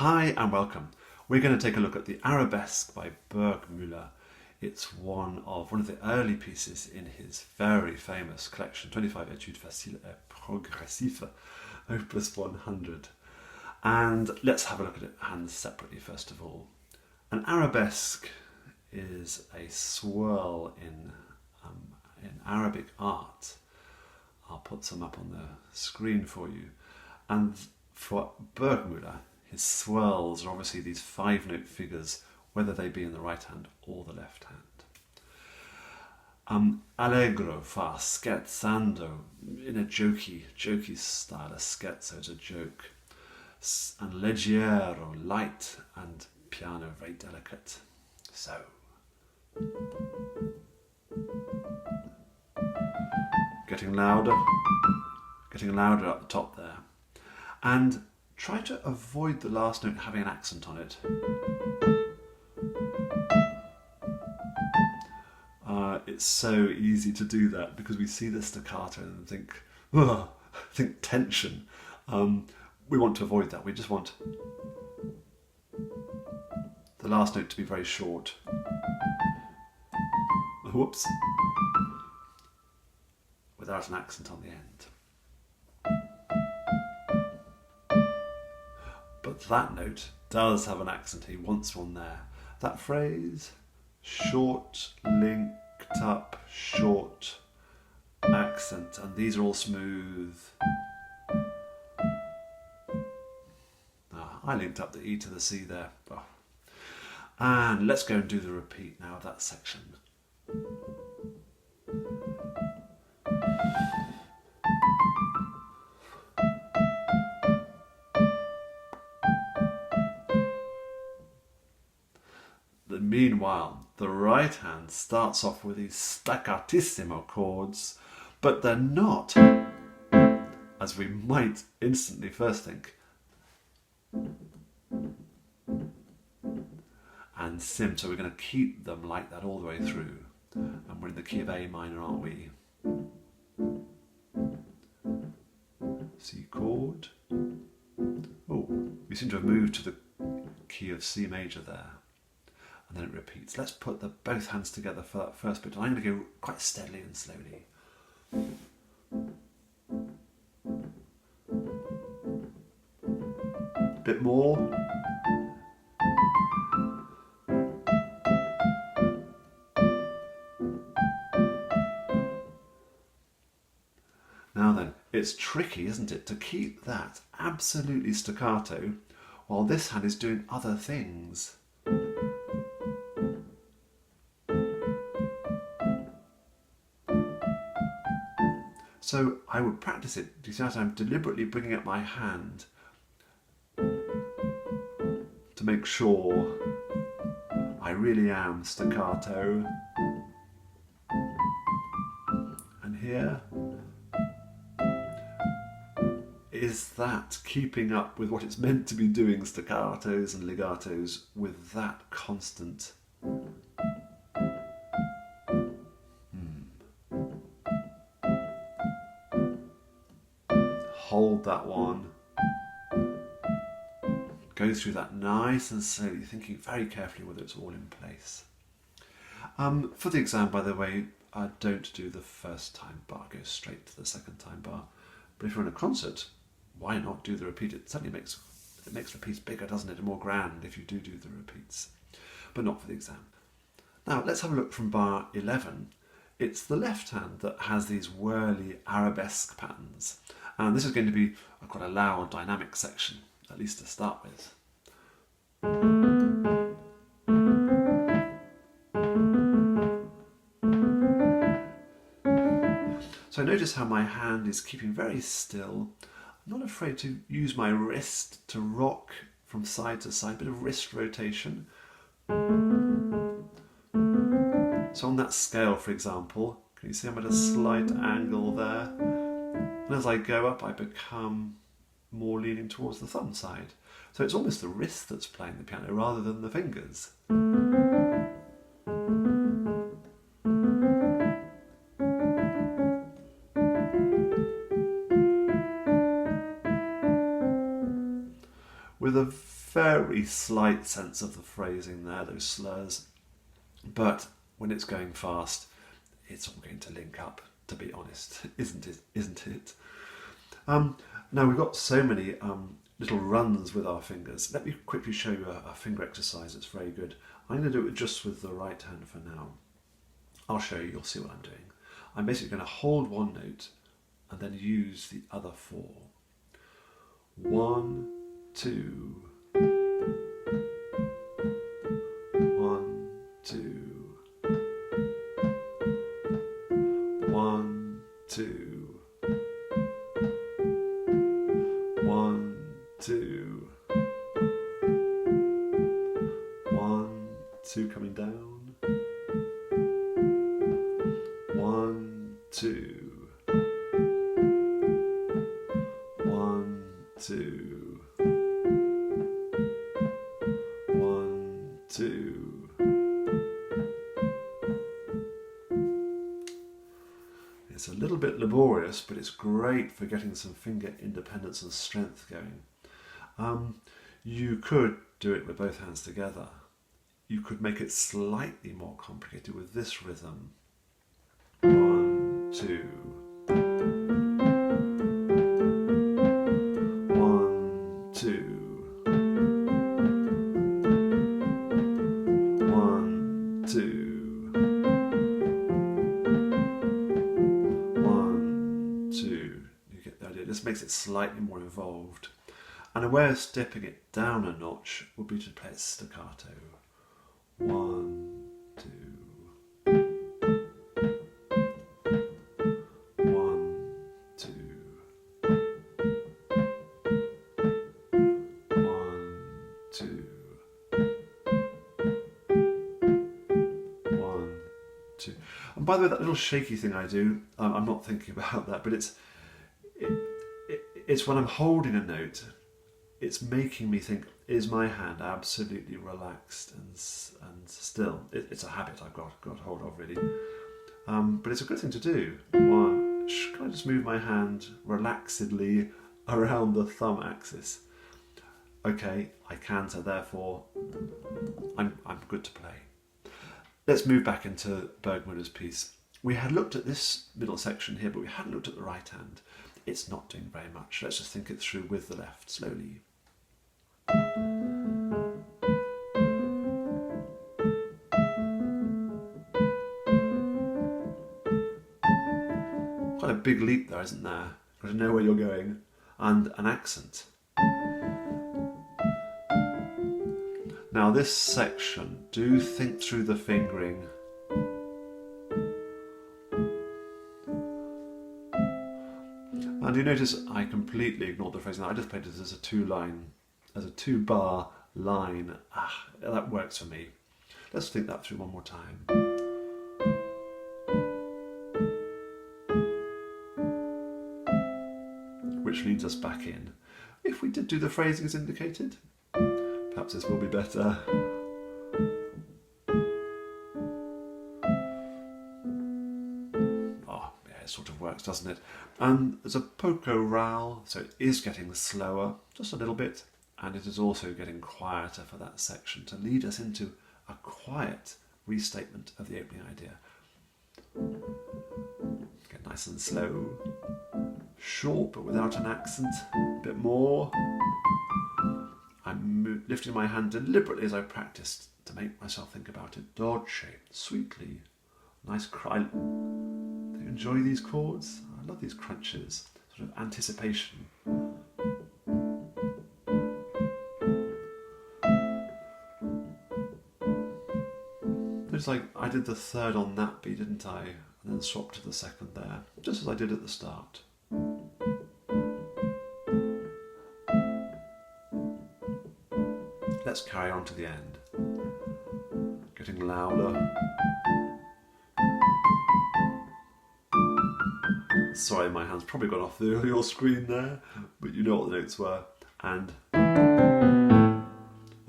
Hi and welcome. We're going to take a look at the Arabesque by Burgmüller. It's one of the early pieces in his very famous collection, 25 Études faciles et progressives, op.100. And let's have a look at it hands separately first of all. An arabesque is a swirl in Arabic art. I'll put some up on the screen for you. And for Burgmüller, his swirls are obviously these 5-note figures, whether they be in the right hand or the left hand. Allegro fa scherzando, in a jokey style, a scherzo is a joke. And leggero, light, and piano, very delicate. So, getting louder at the top there. And try to avoid the last note having an accent on it. It's so easy to do that because we see the staccato and think tension. We want to avoid that. We just want the last note to be very short. Whoops. Without an accent on the end. But that note does have an accent. He wants one there. That phrase, short, linked up, short, accent, and these are all smooth. I linked up the E to the C there. Oh. And let's go and do the repeat now of that section. Meanwhile, the right hand starts off with these staccatissimo chords, but they're not, as we might instantly first think. And sim, so we're going to keep them like that all the way through. And we're in the key of A minor, aren't we? C chord. Oh, we seem to have moved to the key of C major there. And then it repeats. Let's put both hands together for that first bit. And I'm going to go quite steadily and slowly. A bit more. Now then, it's tricky, isn't it, to keep that absolutely staccato while this hand is doing other things. So I would practice it. Do you see how I'm deliberately bringing up my hand to make sure I really am staccato. And here is that keeping up with what it's meant to be doing, staccatos and legatos, with that constant. Hold that one. Go through that nice and slowly, thinking very carefully whether it's all in place. For the exam, by the way, I don't do the first time bar, go straight to the second time bar. But if you're in a concert, why not do the repeat? It certainly makes the piece bigger, doesn't it, and more grand if you do the repeats. But not for the exam. Now, let's have a look from bar 11. It's the left hand that has these whirly arabesque patterns. And this is going to be quite a loud, dynamic section, at least to start with. So notice how my hand is keeping very still. I'm not afraid to use my wrist to rock from side to side, a bit of wrist rotation. So on that scale, for example, can you see I'm at a slight angle there? And as I go up, I become more leaning towards the thumb side. So it's almost the wrist that's playing the piano rather than the fingers. with a very slight sense of the phrasing there, those slurs. But when it's going fast, it's all going to link up, to be honest, isn't it? Now we've got so many little runs with our fingers. Let me quickly show you a finger exercise that's very good. I'm going to do it just with the right hand for now. I'll show you, you'll see what I'm doing. I'm basically going to hold one note and then use the other four. 1, 2, 1, 2, 1, 2, 1, 2, 1, 2, coming down, 1, 2, 1, 2, 1, 2. It's a little bit laborious, but it's great for getting some finger independence and strength going. You could do it with both hands together. You could make it slightly more complicated with this rhythm. 1, 2. 1, 2. 1, 2. 1, 2. You get the idea. This makes it slightly more involved. And a way of stepping it down a notch would be to play it staccato. 1, 2. 1, 2. 1, 2. 1, 2. And by the way, that little shaky thing I do, I'm not thinking about that, but it's when I'm holding a note, it's making me think, is my hand absolutely relaxed and still? It's a habit I've got hold of, really. But it's a good thing to do. 1, can I just move my hand relaxedly around the thumb axis? Okay, I can, so therefore I'm good to play. Let's move back into Burgmüller's piece. We had looked at this middle section here, but we hadn't looked at the right hand. It's not doing very much. Let's just think it through with the left, slowly. Quite a big leap there, isn't there? Got to know where you're going. And an accent. Now this section, do think through the fingering. And you notice I completely ignored the phrasing. I just played it as a two-bar line. That works for me. Let's think that through one more time. Which leads us back in. If we did do the phrasing as indicated, perhaps this will be better. It sort of works, doesn't it? And there's a poco ral, so it is getting slower, just a little bit, and it is also getting quieter for that section to lead us into a quiet restatement of the opening idea. Get nice and slow, short but without an accent, a bit more. I'm lifting my hand deliberately as I practiced to make myself think about it. Dolce, sweetly, nice cry. Do you enjoy these chords? I love these crunches, sort of anticipation. It's like I did the third on that beat, didn't I? And then swapped to the second there, just as I did at the start. Let's carry on to the end. Getting louder. Sorry, my hand's probably gone off your screen there, but you know what the notes were. And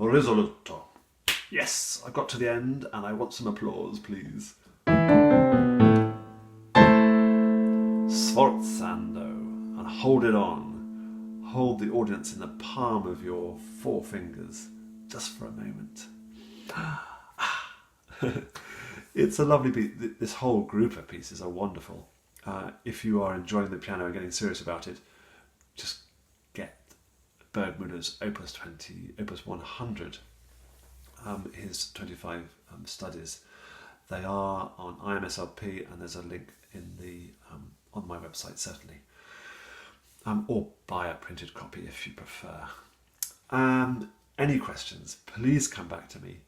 risoluto. Yes, I got to the end and I want some applause, please. Sforzando, and hold it on. hold the audience in the palm of your 4 fingers just for a moment. It's a lovely piece. This whole group of pieces are wonderful. If you are enjoying the piano and getting serious about it, just get Burgmüller's Opus 100, his 25 studies. They are on IMSLP, and there's a link in the on my website certainly, or buy a printed copy if you prefer. Any questions, please come back to me.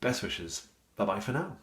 Best wishes. Bye bye for now.